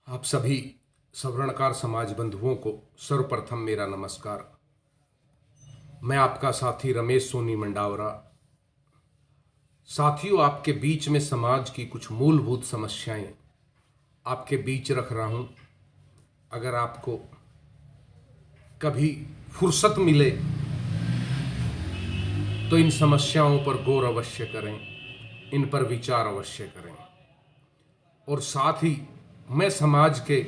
आप सभी सवर्णकार समाज बंधुओं को सर्वप्रथम मेरा नमस्कार। मैं आपका साथी रमेश सोनी मंडावरा। साथियों, आपके बीच में समाज की कुछ मूलभूत समस्याएं आपके बीच रख रहा हूं। अगर आपको कभी फुर्सत मिले तो इन समस्याओं पर गौर अवश्य करें, इन पर विचार अवश्य करें। और साथ ही मैं समाज के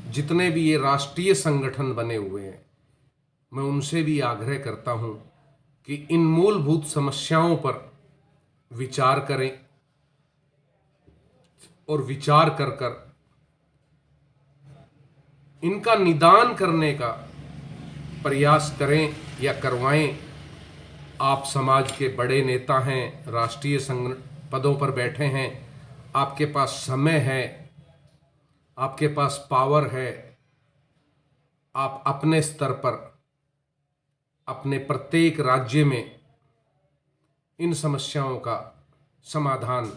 जितने भी ये राष्ट्रीय संगठन बने हुए हैं, मैं उनसे भी आग्रह करता हूं कि इन मूलभूत समस्याओं पर विचार करें और विचार कर कर इनका निदान करने का प्रयास करें या करवाएं। आप समाज के बड़े नेता हैं, राष्ट्रीय संघ पदों पर बैठे हैं, आपके पास समय है, आपके पास पावर है। आप अपने स्तर पर अपने प्रत्येक राज्य में इन समस्याओं का समाधान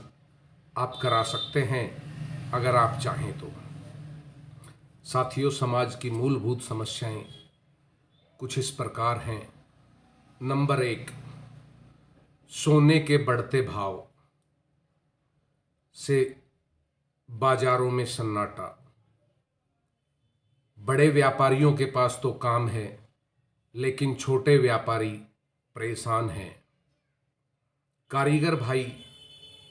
आप करा सकते हैं अगर आप चाहें तो। साथियों, समाज की मूलभूत समस्याएं कुछ इस प्रकार हैं। नंबर 1, सोने के बढ़ते भाव से बाजारों में सन्नाटा। बड़े व्यापारियों के पास तो काम है, लेकिन छोटे व्यापारी परेशान हैं। कारीगर भाई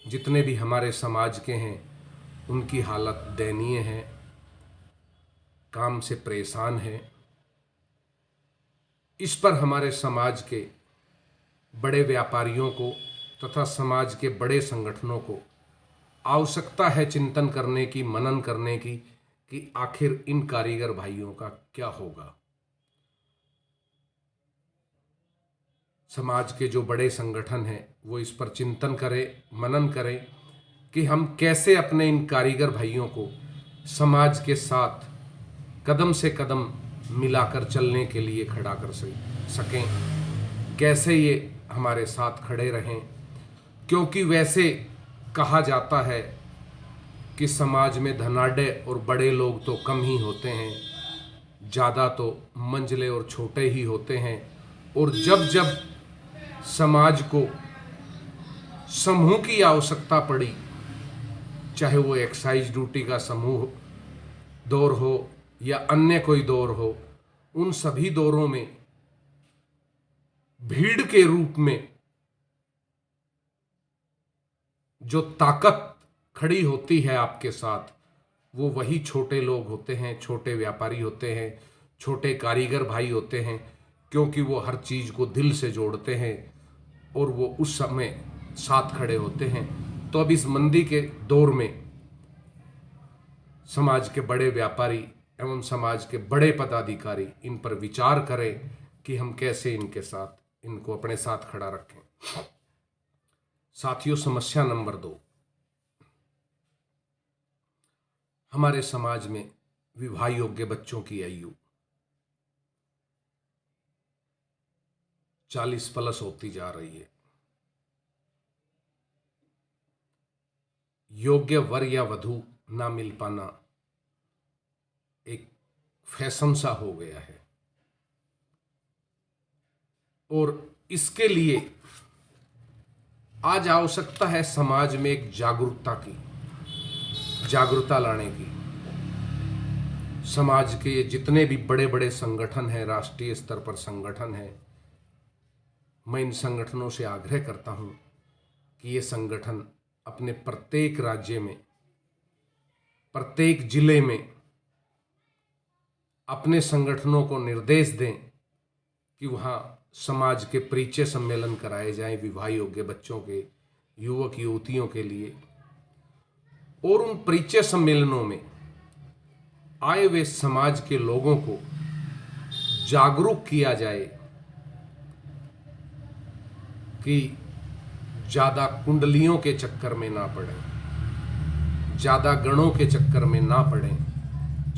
जितने भी हमारे समाज के हैं, उनकी हालत दयनीय है, काम से परेशान है। इस पर हमारे समाज के बड़े व्यापारियों को तथा समाज के बड़े संगठनों को आवश्यकता है चिंतन करने की, मनन करने की कि आखिर इन कारीगर भाइयों का क्या होगा। समाज के जो बड़े संगठन हैं वो इस पर चिंतन करें, मनन करें कि हम कैसे अपने इन कारीगर भाइयों को समाज के साथ कदम से कदम मिलाकर चलने के लिए खड़ा कर सकें, कैसे ये हमारे साथ खड़े रहें। क्योंकि वैसे कहा जाता है कि समाज में धनाढ्य और बड़े लोग तो कम ही होते हैं, ज़्यादा तो मंझले और छोटे ही होते हैं। और जब जब समाज को समूह की आवश्यकता पड़ी, चाहे वो एक्साइज ड्यूटी का समूह दौर हो या अन्य कोई दौर हो, उन सभी दौरों में भीड़ के रूप में जो ताकत खड़ी होती है आपके साथ, वो वही छोटे लोग होते हैं, छोटे व्यापारी होते हैं, छोटे कारीगर भाई होते हैं। क्योंकि वो हर चीज़ को दिल से जोड़ते हैं और वो उस समय साथ खड़े होते हैं। तो अब इस मंदी के दौर में समाज के बड़े व्यापारी एवं समाज के बड़े पदाधिकारी इन पर विचार करें कि हम कैसे इनको अपने साथ खड़ा रखें। साथियों, समस्या नंबर 2, हमारे समाज में विवाह योग्य बच्चों की आयु 40 प्लस होती जा रही है। योग्य वर या वधू ना मिल पाना एक फैशन सा हो गया है और इसके लिए आज आवश्यकता है समाज में एक जागरूकता लाने की। समाज के जितने भी बड़े बड़े संगठन हैं, राष्ट्रीय स्तर पर संगठन हैं, मैं इन संगठनों से आग्रह करता हूं कि ये संगठन अपने प्रत्येक राज्य में, प्रत्येक जिले में अपने संगठनों को निर्देश दें कि वहाँ समाज के परिचय सम्मेलन कराए जाएं विवाह योग्य बच्चों के, युवक युवतियों के लिए। और उन परिचय सम्मेलनों में आए हुए समाज के लोगों को जागरूक किया जाए कि ज़्यादा कुंडलियों के चक्कर में ना पड़ें, ज़्यादा गणों के चक्कर में ना पड़ें,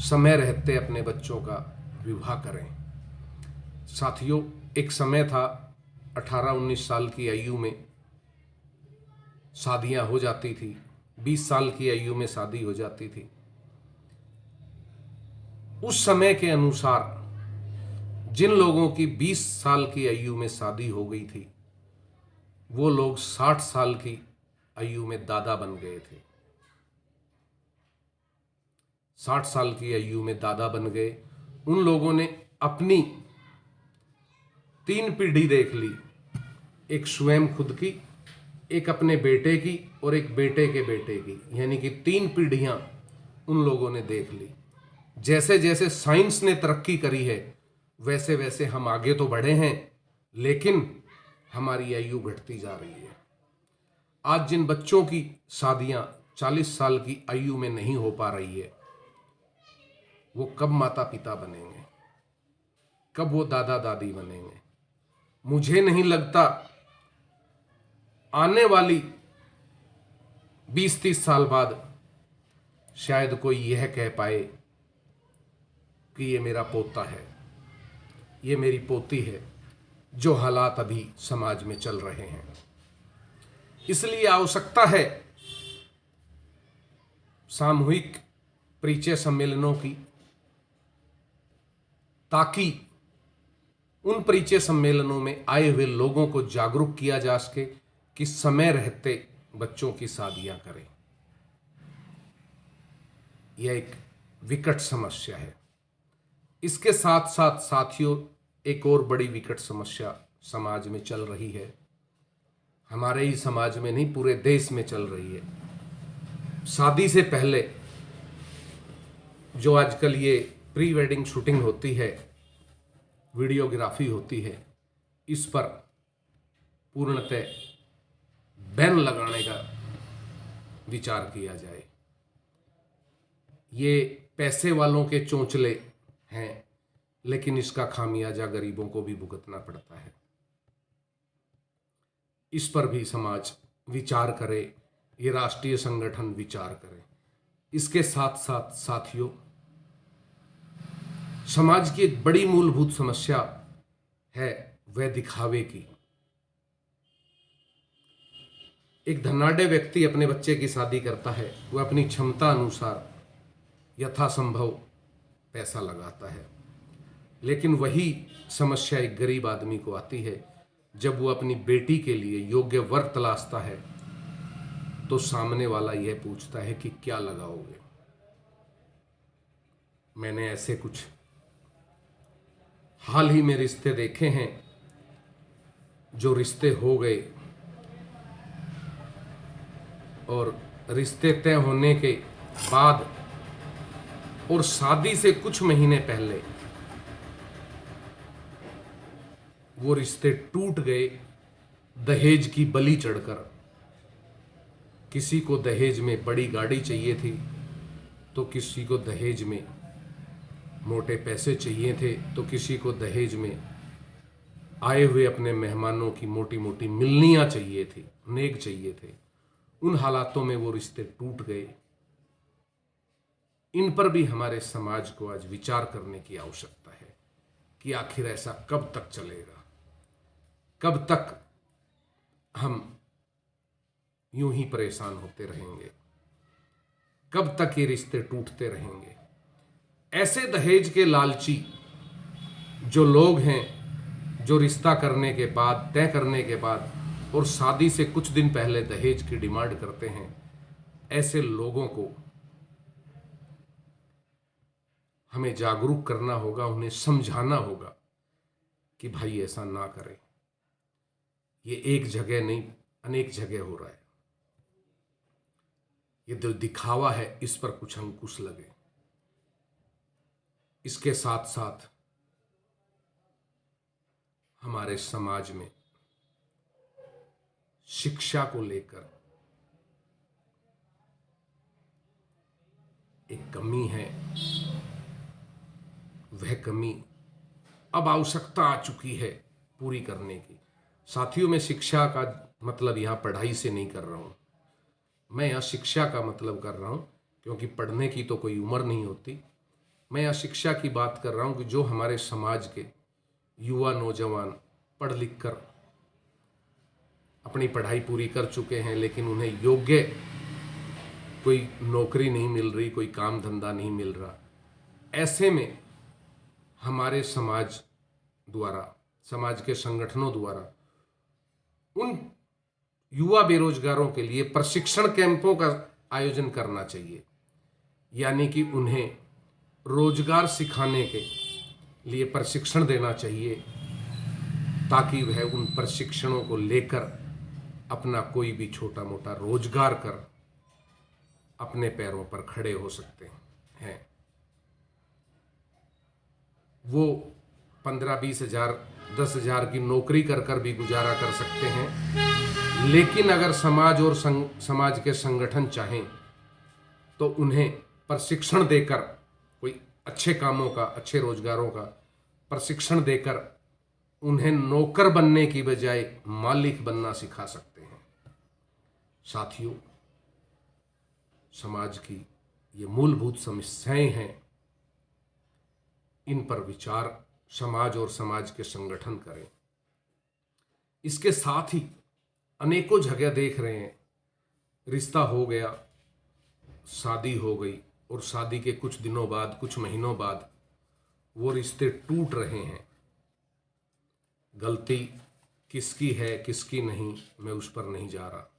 समय रहते अपने बच्चों का विवाह करें। साथियों, एक समय था 18-19 साल की आयु में शादियां हो जाती थी, 20 साल की आयु में शादी हो जाती थी। उस समय के अनुसार जिन लोगों की 20 साल की आयु में शादी हो गई थी, वो लोग 60 साल की आयु में दादा बन गए थे। 60 साल की आयु में दादा बन गए। उन लोगों ने अपनी 3 पीढ़ी देख ली, एक स्वयं खुद की, एक अपने बेटे की और एक बेटे के बेटे की, यानी कि 3 पीढ़ियां उन लोगों ने देख ली। जैसे जैसे साइंस ने तरक्की करी है वैसे वैसे हम आगे तो बढ़े हैं, लेकिन हमारी आयु घटती जा रही है। आज जिन बच्चों की शादियां 40 साल की आयु में नहीं हो पा रही है, वो कब माता पिता बनेंगे, कब वो दादा दादी बनेंगे? मुझे नहीं लगता आने वाली 20-30 साल बाद शायद कोई यह कह पाए कि ये मेरा पोता है, ये मेरी पोती है, जो हालात अभी समाज में चल रहे हैं। इसलिए आवश्यकता है सामूहिक परिचय सम्मेलनों की, ताकि उन परिचय सम्मेलनों में आए हुए लोगों को जागरूक किया जा सके कि समय रहते बच्चों की शादियां करें। यह एक विकट समस्या है। इसके साथ साथ साथियों, एक और बड़ी विकट समस्या समाज में चल रही है। हमारे ही समाज में नहीं, पूरे देश में चल रही है। शादी से पहले जो आजकल ये प्री वेडिंग शूटिंग होती है, वीडियोग्राफी होती है, इस पर पूर्णतः बैन लगाने का विचार किया जाए। ये पैसे वालों के चोंचले हैं, लेकिन इसका खामियाजा गरीबों को भी भुगतना पड़ता है। इस पर भी समाज विचार करे, ये राष्ट्रीय संगठन विचार करे। इसके साथ साथ साथियों, समाज की एक बड़ी मूलभूत समस्या है वह दिखावे की। एक धनाढ्य व्यक्ति अपने बच्चे की शादी करता है, वह अपनी क्षमता अनुसार यथासंभव पैसा लगाता है, लेकिन वही समस्या एक गरीब आदमी को आती है। जब वो अपनी बेटी के लिए योग्य वर तलाशता है तो सामने वाला यह पूछता है कि क्या लगाओगे। मैंने ऐसे कुछ हाल ही में रिश्ते देखे हैं, जो रिश्ते हो गए और रिश्ते तय होने के बाद और शादी से कुछ महीने पहले वो रिश्ते टूट गए दहेज की बलि चढ़कर। किसी को दहेज में बड़ी गाड़ी चाहिए थी, तो किसी को दहेज में मोटे पैसे चाहिए थे, तो किसी को दहेज में आए हुए अपने मेहमानों की मोटी मोटी मिलनियां चाहिए थी, नेक चाहिए थे। उन हालातों में वो रिश्ते टूट गए। इन पर भी हमारे समाज को आज विचार करने की आवश्यकता है कि आखिर ऐसा कब तक चलेगा, कब तक हम यूं ही परेशान होते रहेंगे, कब तक ये रिश्ते टूटते रहेंगे। ऐसे दहेज के लालची जो लोग हैं, जो रिश्ता करने के बाद, तय करने के बाद और शादी से कुछ दिन पहले दहेज की डिमांड करते हैं, ऐसे लोगों को हमें जागरूक करना होगा, उन्हें समझाना होगा कि भाई ऐसा ना करें। ये एक जगह नहीं, अनेक जगह हो रहा है। ये जो दिखावा है, इस पर कुछ अंकुश लगे। इसके साथ साथ हमारे समाज में शिक्षा को लेकर एक कमी है। वह कमी अब आवश्यकता आ चुकी है पूरी करने की। साथियों, मैं शिक्षा का मतलब यहाँ पढ़ाई से नहीं कर रहा हूँ, मैं यहाँ शिक्षा का मतलब कर रहा हूँ, क्योंकि पढ़ने की तो कोई उम्र नहीं होती। मैं यहाँ शिक्षा की बात कर रहा हूँ कि जो हमारे समाज के युवा नौजवान पढ़ लिख कर अपनी पढ़ाई पूरी कर चुके हैं, लेकिन उन्हें योग्य कोई नौकरी नहीं मिल रही, कोई काम धंधा नहीं मिल रहा। ऐसे में हमारे समाज द्वारा, समाज के संगठनों द्वारा उन युवा बेरोजगारों के लिए प्रशिक्षण कैंपों का आयोजन करना चाहिए, यानी कि उन्हें रोजगार सिखाने के लिए प्रशिक्षण देना चाहिए, ताकि वह उन प्रशिक्षणों को लेकर अपना कोई भी छोटा मोटा रोजगार कर अपने पैरों पर खड़े हो सकते हैं। वो 15-20 हज़ार 10 हज़ार की नौकरी कर भी गुजारा कर सकते हैं, लेकिन अगर समाज और समाज के संगठन चाहें तो उन्हें प्रशिक्षण देकर कोई अच्छे कामों का, अच्छे रोजगारों का प्रशिक्षण देकर उन्हें नौकर बनने की बजाय मालिक बनना सिखा सकते हैं। साथियों, समाज की ये मूलभूत समस्याएं हैं, इन पर विचार समाज और समाज के संगठन करें। इसके साथ ही अनेकों जगह देख रहे हैं, रिश्ता हो गया, शादी हो गई और शादी के कुछ दिनों बाद, कुछ महीनों बाद वो रिश्ते टूट रहे हैं। गलती किसकी है किसकी नहीं, मैं उस पर नहीं जा रहा,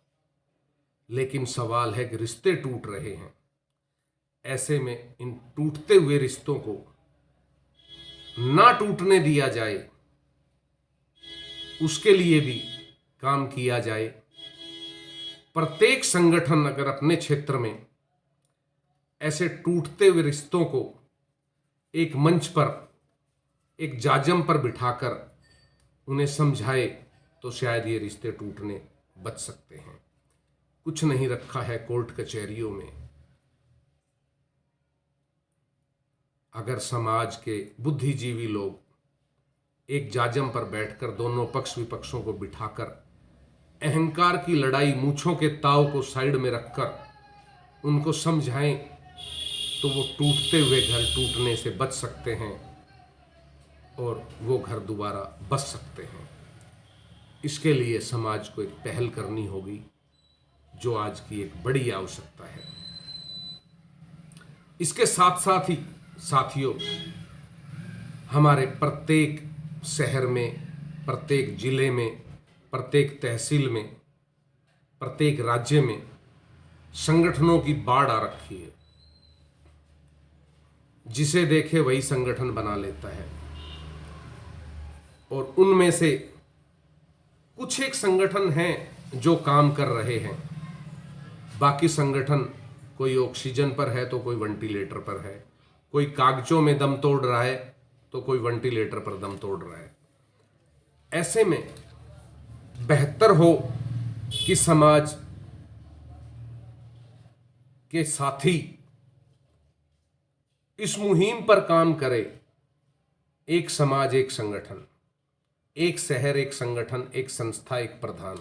लेकिन सवाल है कि रिश्ते टूट रहे हैं। ऐसे में इन टूटते हुए रिश्तों को ना टूटने दिया जाए, उसके लिए भी काम किया जाए। प्रत्येक संगठन अगर अपने क्षेत्र में ऐसे टूटते हुए रिश्तों को एक मंच पर, एक जाजम पर बिठाकर उन्हें समझाए तो शायद ये रिश्ते टूटने बच सकते हैं। कुछ नहीं रखा है कोर्ट कचहरियों में। अगर समाज के बुद्धिजीवी लोग एक जाजम पर बैठकर दोनों पक्ष विपक्षों को बिठाकर अहंकार की लड़ाई, मूंछों के ताव को साइड में रखकर उनको समझाएं तो वो टूटते हुए घर टूटने से बच सकते हैं और वो घर दोबारा बस सकते हैं। इसके लिए समाज को एक पहल करनी होगी, जो आज की एक बड़ी आवश्यकता है। इसके साथ साथ ही साथियों, हमारे प्रत्येक शहर में, प्रत्येक जिले में, प्रत्येक तहसील में, प्रत्येक राज्य में संगठनों की बाढ़ आ रखी है। जिसे देखे वही संगठन बना लेता है और उनमें से कुछ एक संगठन हैं जो काम कर रहे हैं, बाकी संगठन कोई ऑक्सीजन पर है तो कोई वेंटिलेटर पर है, कोई कागजों में दम तोड़ रहा है तो कोई वेंटिलेटर पर दम तोड़ रहा है। ऐसे में बेहतर हो कि समाज के साथी इस मुहिम पर काम करे। एक समाज एक संगठन, एक शहर एक संगठन, एक संस्था एक प्रधान।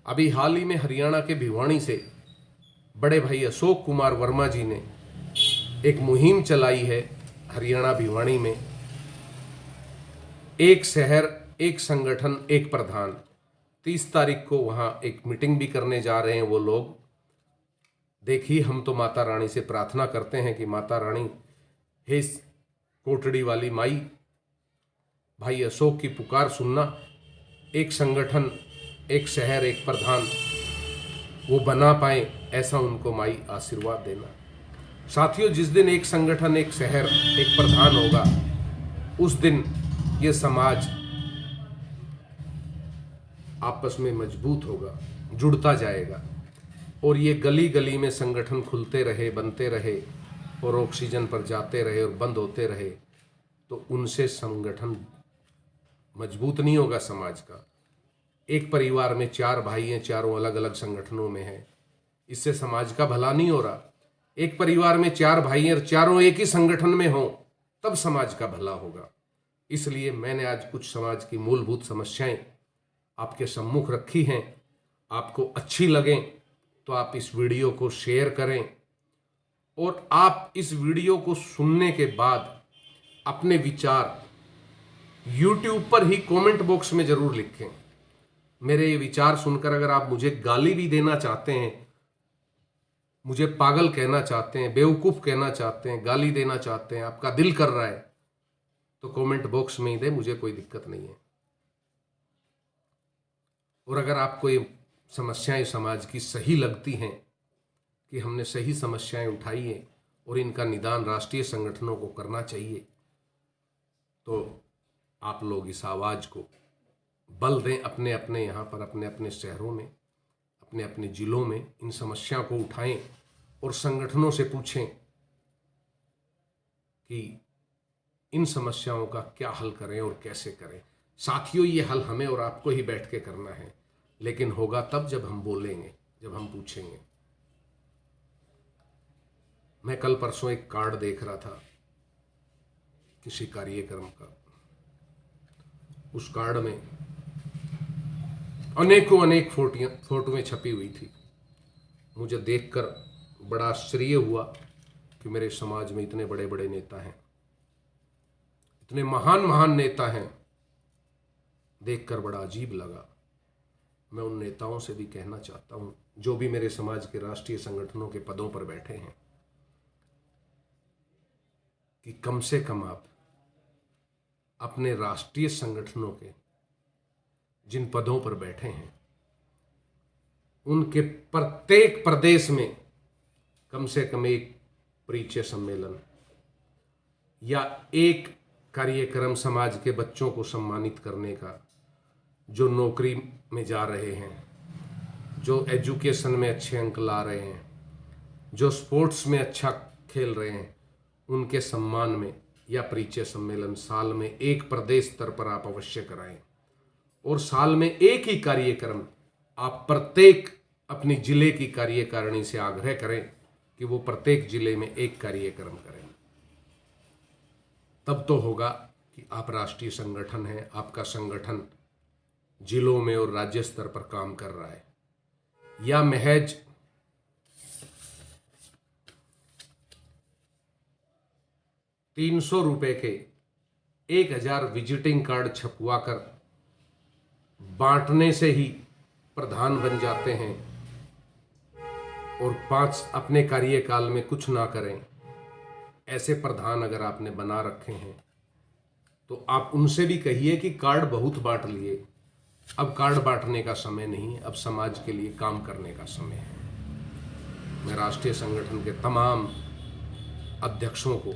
अभी हाल ही में हरियाणा के भिवानी से बड़े भाई अशोक कुमार वर्मा जी ने एक मुहिम चलाई है हरियाणा भिवानी में, एक शहर एक संगठन एक प्रधान। 30 तारीख को वहां एक मीटिंग भी करने जा रहे हैं वो लोग। देखिए, हम तो माता रानी से प्रार्थना करते हैं कि माता रानी, हे कोटड़ी वाली माई, भाई अशोक की पुकार सुनना। एक संगठन एक शहर एक प्रधान वो बना पाए, ऐसा उनको माई आशीर्वाद देना। साथियों, जिस दिन एक संगठन एक शहर एक प्रधान होगा, उस दिन ये समाज आपस में मजबूत होगा, जुड़ता जाएगा और ये गली गली में संगठन खुलते रहे, बनते रहे और ऑक्सीजन पर जाते रहे और बंद होते रहे, तो उनसे संगठन मजबूत नहीं होगा समाज का। एक परिवार में 4 भाई हैं, चारों अलग अलग संगठनों में हैं, इससे समाज का भला नहीं हो रहा। एक परिवार में 4 भाई हैं और चारों एक ही संगठन में हों, तब समाज का भला होगा। इसलिए मैंने आज कुछ समाज की मूलभूत समस्याएं आपके सम्मुख रखी हैं। आपको अच्छी लगें तो आप इस वीडियो को शेयर करें और आप इस वीडियो को सुनने के बाद अपने विचार YouTube पर ही कमेंट बॉक्स में जरूर लिखें। मेरे ये विचार सुनकर अगर आप मुझे गाली भी देना चाहते हैं मुझे पागल कहना चाहते हैं, बेवकूफ़ कहना चाहते हैं, गाली देना चाहते हैं, आपका दिल कर रहा है तो कमेंट बॉक्स में ही दे, मुझे कोई दिक्कत नहीं है। और अगर आपको ये समस्याएं समाज की सही लगती हैं कि हमने सही समस्याएं उठाई हैं और इनका निदान राष्ट्रीय संगठनों को करना चाहिए, तो आप लोग इस आवाज़ को बल दें, अपने अपने यहाँ पर, अपने अपने शहरों में, अपने अपने ज़िलों में इन समस्याओं को उठाएं और संगठनों से पूछें कि इन समस्याओं का क्या हल करें और कैसे करें। साथियों, ये हल हमें और आपको ही बैठ के करना है, लेकिन होगा तब जब हम बोलेंगे, जब हम पूछेंगे। मैं कल परसों एक कार्ड देख रहा था किसी कार्यक्रम का। उस कार्ड में अनेक फोटोएं छपी हुई थी। मुझे देखकर बड़ा आश्चर्य हुआ कि मेरे समाज में इतने बड़े बड़े नेता हैं, इतने महान महान नेता हैं। देखकर बड़ा अजीब लगा। मैं उन नेताओं से भी कहना चाहता हूं, जो भी मेरे समाज के राष्ट्रीय संगठनों के पदों पर बैठे हैं, कि कम से कम आप अपने राष्ट्रीय संगठनों के जिन पदों पर बैठे हैं, उनके प्रत्येक प्रदेश में कम से कम एक परिचय सम्मेलन या एक कार्यक्रम समाज के बच्चों को सम्मानित करने का, जो नौकरी में जा रहे हैं, जो एजुकेशन में अच्छे अंक ला रहे हैं, जो स्पोर्ट्स में अच्छा खेल रहे हैं, उनके सम्मान में या परिचय सम्मेलन साल में एक प्रदेश स्तर पर आप अवश्य कराएं। और साल में एक ही कार्यक्रम आप प्रत्येक अपनी जिले की कार्यकारिणी से आग्रह करें कि वो प्रत्येक जिले में एक कार्यक्रम करें। तब तो होगा कि आप राष्ट्रीय संगठन हैं, आपका संगठन जिलों में और राज्य स्तर पर काम कर रहा है। या महज ₹300 के 1000 विजिटिंग कार्ड छपवाकर बांटने से ही प्रधान बन जाते हैं और 5 अपने कार्यकाल में कुछ ना करें, ऐसे प्रधान अगर आपने बना रखे हैं तो आप उनसे भी कहिए कि कार्ड बहुत बांट लिए, अब कार्ड बांटने का समय नहीं, अब समाज के लिए काम करने का समय है। मैं राष्ट्रीय संगठन के तमाम अध्यक्षों को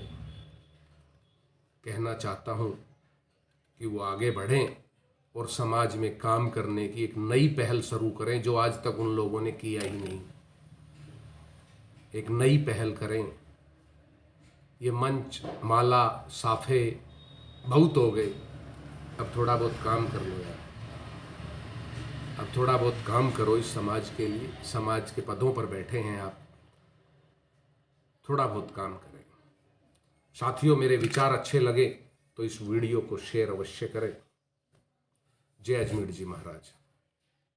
कहना चाहता हूं कि वो आगे बढ़ें और समाज में काम करने की एक नई पहल शुरू करें, जो आज तक उन लोगों ने किया ही नहीं। एक नई पहल करें। ये मंच, माला, साफे बहुत हो गए, अब थोड़ा बहुत काम कर लो यार। अब थोड़ा बहुत काम करो इस समाज के लिए। समाज के पदों पर बैठे हैं आप, थोड़ा बहुत काम करें। साथियों, मेरे विचार अच्छे लगे तो इस वीडियो को शेयर अवश्य करें। जय अजमेर जी महाराज।